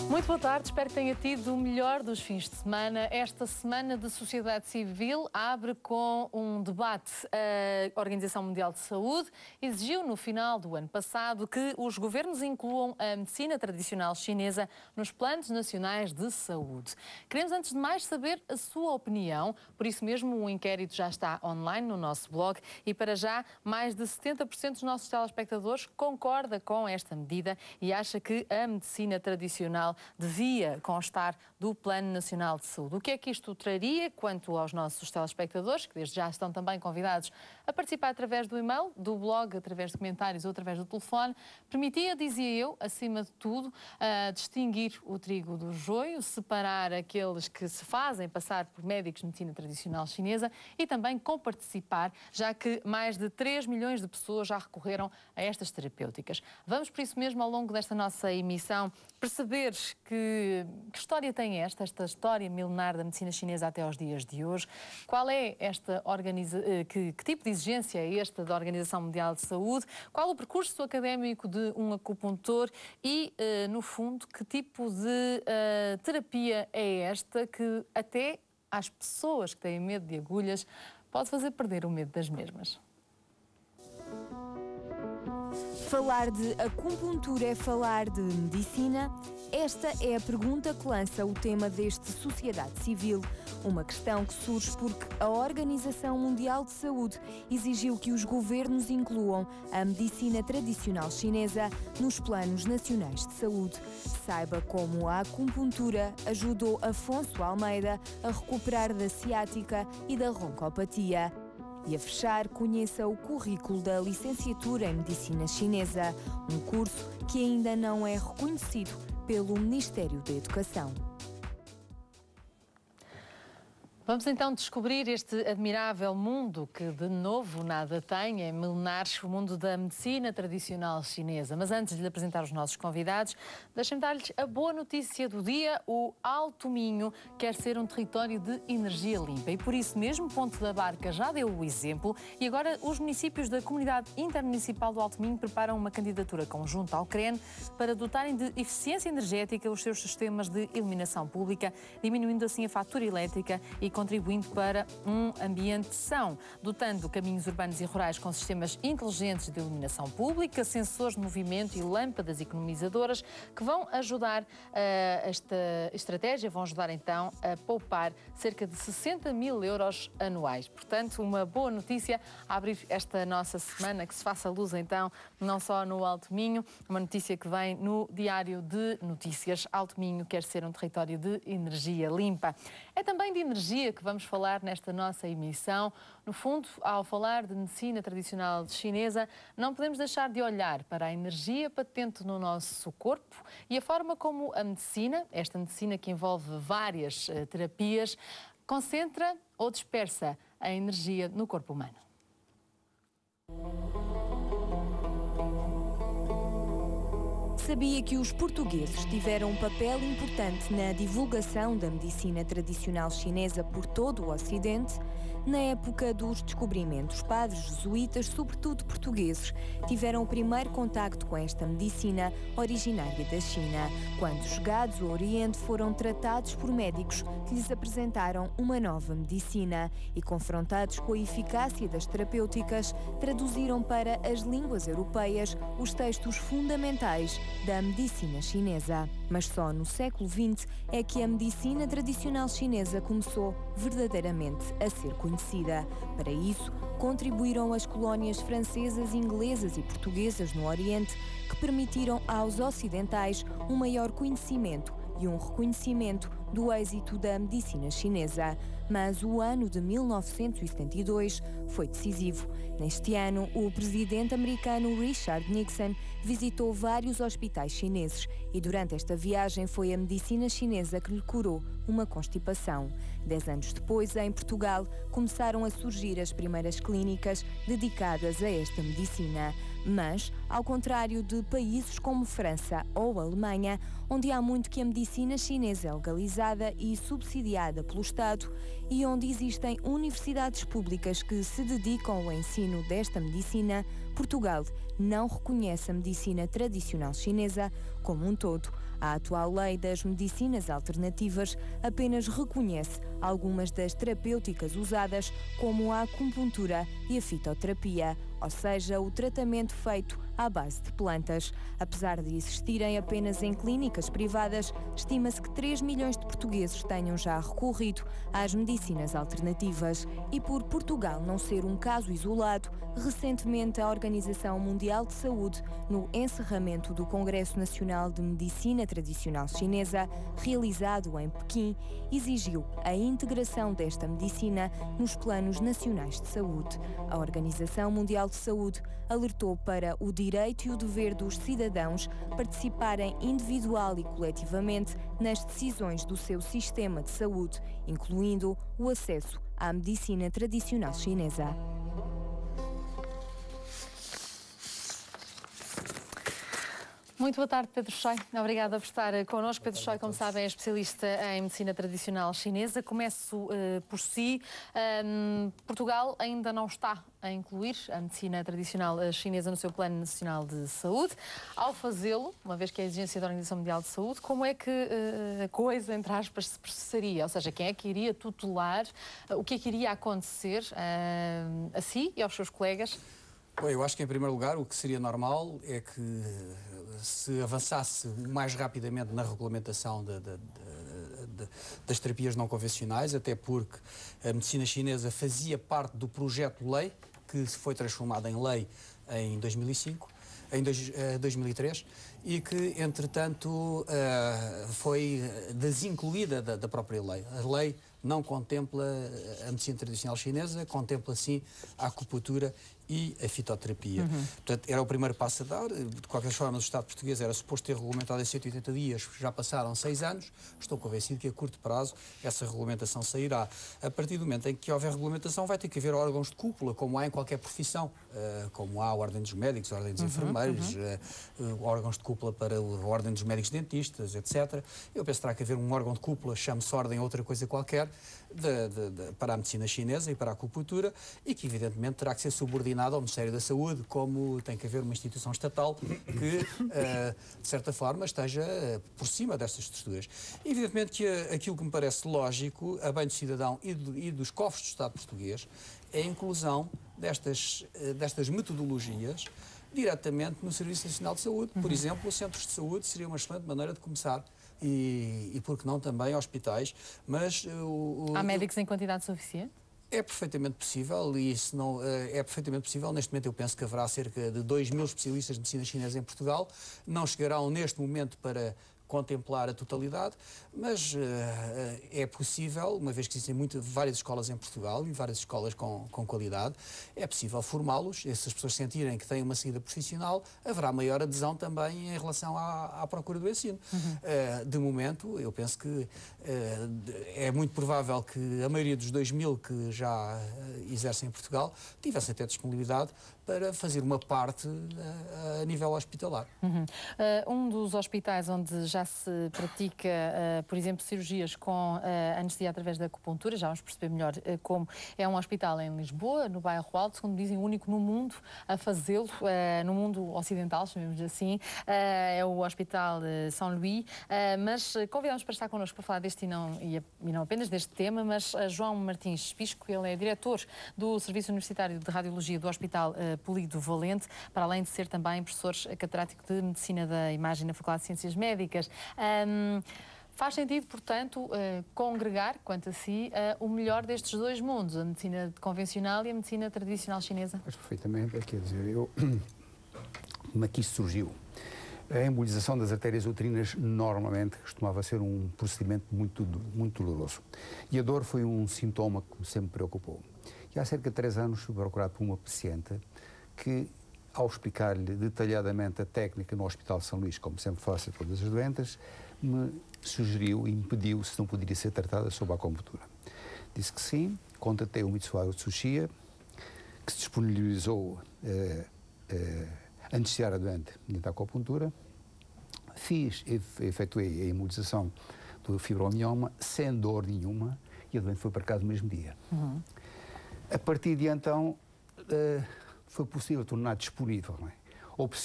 Muito boa tarde, espero que tenha tido o melhor dos fins de semana. Esta semana de sociedade civil abre com um debate. A Organização Mundial de Saúde exigiu no final do ano passado que os governos incluam a medicina tradicional chinesa nos planos nacionais de saúde. Queremos, antes de mais, saber a sua opinião. Por isso mesmo, o inquérito já está online no nosso blog e, para já, mais de 70% dos nossos telespectadores concorda com esta medida e acha que a medicina tradicional devia constar do Plano Nacional de Saúde. O que é que isto traria quanto aos nossos telespectadores, que desde já estão também convidados a participar através do e-mail, do blog, através de comentários ou através do telefone? Permitia, dizia eu, acima de tudo, distinguir o trigo do joio, separar aqueles que se fazem passar por médicos de medicina tradicional chinesa e também comparticipar, já que mais de 3 milhões de pessoas já recorreram a estas terapêuticas. Vamos, por isso mesmo, ao longo desta nossa emissão, perceber que história tem esta história milenar da medicina chinesa até aos dias de hoje. Qual é que tipo de exigência é esta da Organização Mundial de Saúde? Qual o percurso académico de um acupuntor e, no fundo, que tipo de terapia é esta que até às pessoas que têm medo de agulhas pode fazer perder o medo das mesmas? Falar de acupuntura é falar de medicina? Esta é a pergunta que lança o tema deste Sociedade Civil. Uma questão que surge porque a Organização Mundial de Saúde exigiu que os governos incluam a medicina tradicional chinesa nos planos nacionais de saúde. Saiba como a acupuntura ajudou Afonso Almeida a recuperar da ciática e da roncopatia. E a fechar, conheça o currículo da Licenciatura em Medicina Chinesa, um curso que ainda não é reconhecido pelo Ministério da Educação. Vamos então descobrir este admirável mundo que de novo nada tem, é milenares, o mundo da medicina tradicional chinesa. Mas antes de lhe apresentar os nossos convidados, deixem-me dar-lhes a boa notícia do dia. O Alto Minho quer ser um território de energia limpa e por isso mesmo Ponte da Barca já deu o exemplo e agora os municípios da Comunidade Intermunicipal do Alto Minho preparam uma candidatura conjunta ao CREN para dotarem de eficiência energética os seus sistemas de iluminação pública, diminuindo assim a fatura elétrica e contribuindo para um ambiente são, dotando caminhos urbanos e rurais com sistemas inteligentes de iluminação pública, sensores de movimento e lâmpadas economizadoras que vão ajudar esta estratégia, vão ajudar então a poupar cerca de 60 mil euros anuais. Portanto, uma boa notícia a abrir esta nossa semana, que se faça luz então, não só no Alto Minho, uma notícia que vem no Diário de Notícias. Alto Minho quer ser um território de energia limpa. É também de energia que vamos falar nesta nossa emissão. No fundo, ao falar de medicina tradicional chinesa, não podemos deixar de olhar para a energia patente no nosso corpo e a forma como a medicina, esta medicina que envolve várias terapias, concentra ou dispersa a energia no corpo humano. Sabia que os portugueses tiveram um papel importante na divulgação da medicina tradicional chinesa por todo o Ocidente? Na época dos descobrimentos, padres jesuítas, sobretudo portugueses, tiveram o primeiro contacto com esta medicina originária da China, quando chegados ao Oriente foram tratados por médicos que lhes apresentaram uma nova medicina e, confrontados com a eficácia das terapêuticas, traduziram para as línguas europeias os textos fundamentais da medicina chinesa. Mas só no século XX é que a medicina tradicional chinesa começou verdadeiramente a ser conhecida. Para isso, contribuíram as colónias francesas, inglesas e portuguesas no Oriente, que permitiram aos ocidentais um maior conhecimento e um reconhecimento do êxito da medicina chinesa. Mas o ano de 1972 foi decisivo. Neste ano, o presidente americano Richard Nixon visitou vários hospitais chineses e durante esta viagem foi a medicina chinesa que lhe curou uma constipação. 10 anos depois, em Portugal, começaram a surgir as primeiras clínicas dedicadas a esta medicina. Mas, ao contrário de países como França ou Alemanha, onde há muito que a medicina chinesa é legalizada e subsidiada pelo Estado e onde existem universidades públicas que se dedicam ao ensino desta medicina, Portugal não reconhece a medicina tradicional chinesa como um todo. A atual lei das medicinas alternativas apenas reconhece algumas das terapêuticas usadas, como a acupuntura e a fitoterapia, ou seja, o tratamento feito à base de plantas. Apesar de existirem apenas em clínicas privadas, estima-se que 3 milhões de portugueses tenham já recorrido às medicinas alternativas. E por Portugal não ser um caso isolado, recentemente a Organização Mundial de Saúde, no encerramento do Congresso Nacional de Medicina Tradicional Chinesa, realizado em Pequim, exigiu a integração desta medicina nos planos nacionais de saúde. A Organização Mundial de Saúde alertou para o direito e o dever dos cidadãos participarem individual e coletivamente nas decisões do seu sistema de saúde, incluindo o acesso à medicina tradicional chinesa. Muito boa tarde, Pedro Choi. Obrigada por estar connosco. Pedro Choi, como sabem, é especialista em medicina tradicional chinesa. Começo por si. Portugal ainda não está a incluir a medicina tradicional chinesa no seu Plano Nacional de Saúde. Ao fazê-lo, uma vez que é a exigência da Organização Mundial de Saúde, como é que a coisa, entre aspas, se processaria? Ou seja, quem é que iria tutelar? O que é que iria acontecer a si e aos seus colegas? Bom, eu acho que, em primeiro lugar, o que seria normal é que se avançasse mais rapidamente na regulamentação das terapias não convencionais, até porque a medicina chinesa fazia parte do projeto de lei, que foi transformado em lei em 2005, em 2003, e que, entretanto, foi desincluída da própria lei. A lei não contempla a medicina tradicional chinesa, contempla, sim, a acupuntura e a fitoterapia. Portanto, era o primeiro passo a dar. De qualquer forma, o Estado português era suposto ter regulamentado em 180 dias, já passaram 6 anos. Estou convencido que a curto prazo essa regulamentação sairá. A partir do momento em que houver regulamentação, vai ter que haver órgãos de cúpula, como há em qualquer profissão, como há a Ordem dos Médicos, a Ordem dos Enfermeiros, órgãos de cúpula para a Ordem dos Médicos Dentistas, etc. Eu penso que terá que haver um órgão de cúpula, chame-se Ordem ou outra coisa qualquer, para a medicina chinesa e para a acupuntura, e que evidentemente terá que ser subordinado ao Ministério da Saúde, como tem que haver uma instituição estatal que, de certa forma, esteja por cima destas estruturas. Evidentemente que aquilo que me parece lógico, a bem do cidadão e dos cofres do Estado português, é a inclusão destas metodologias diretamente no Serviço Nacional de Saúde. Por exemplo, os centros de saúde seria uma excelente maneira de começar. E por que não também hospitais, mas... Há médicos em quantidade suficiente? É perfeitamente possível, e isso não é perfeitamente possível. Neste momento eu penso que haverá cerca de 2.000 especialistas de medicina chinesa em Portugal. Não chegarão neste momento para contemplar a totalidade, mas é possível, uma vez que existem várias escolas em Portugal e várias escolas com qualidade, é possível formá-los, e se as pessoas sentirem que têm uma saída profissional, haverá maior adesão também em relação à procura do ensino. De momento, eu penso que é muito provável que a maioria dos 2.000 que já exercem em Portugal tivessem até disponibilidade para fazer uma parte a nível hospitalar. Um dos hospitais onde já se pratica, por exemplo, cirurgias com anestesia através da acupuntura, já vamos perceber melhor como, é um hospital em Lisboa, no bairro Alto, segundo dizem, o único no mundo a fazê-lo, no mundo ocidental, chamemos assim, é o Hospital São Luís, mas convidamos para estar connosco para falar deste e não apenas deste tema, mas João Martins Pisco, ele é diretor do Serviço Universitário de Radiologia do Hospital Polido Valente, para além de ser também professor catedrático de Medicina da Imagem na Faculdade de Ciências Médicas. Faz sentido, portanto, congregar, quanto a si, o melhor destes dois mundos, a medicina convencional e a medicina tradicional chinesa? Mas perfeitamente, quer dizer, como é que isso surgiu? A embolização das artérias uterinas normalmente costumava ser um procedimento muito doloroso. E a dor foi um sintoma que me sempre preocupou. E há cerca de 3 anos fui procurado por uma paciente que, ao explicar-lhe detalhadamente a técnica no Hospital São Luís, como sempre faço a todas as doentes, me sugeriu e me pediu se não poderia ser tratada sob a acupuntura. Disse que sim, contatei o Mitsuharu Tsuchiya, que se disponibilizou a anestesiar a doente mediante a acupuntura. Efetuei a imunização do fibromioma sem dor nenhuma e a doente foi para casa no mesmo dia. A partir de então, foi possível tornar disponível, não é?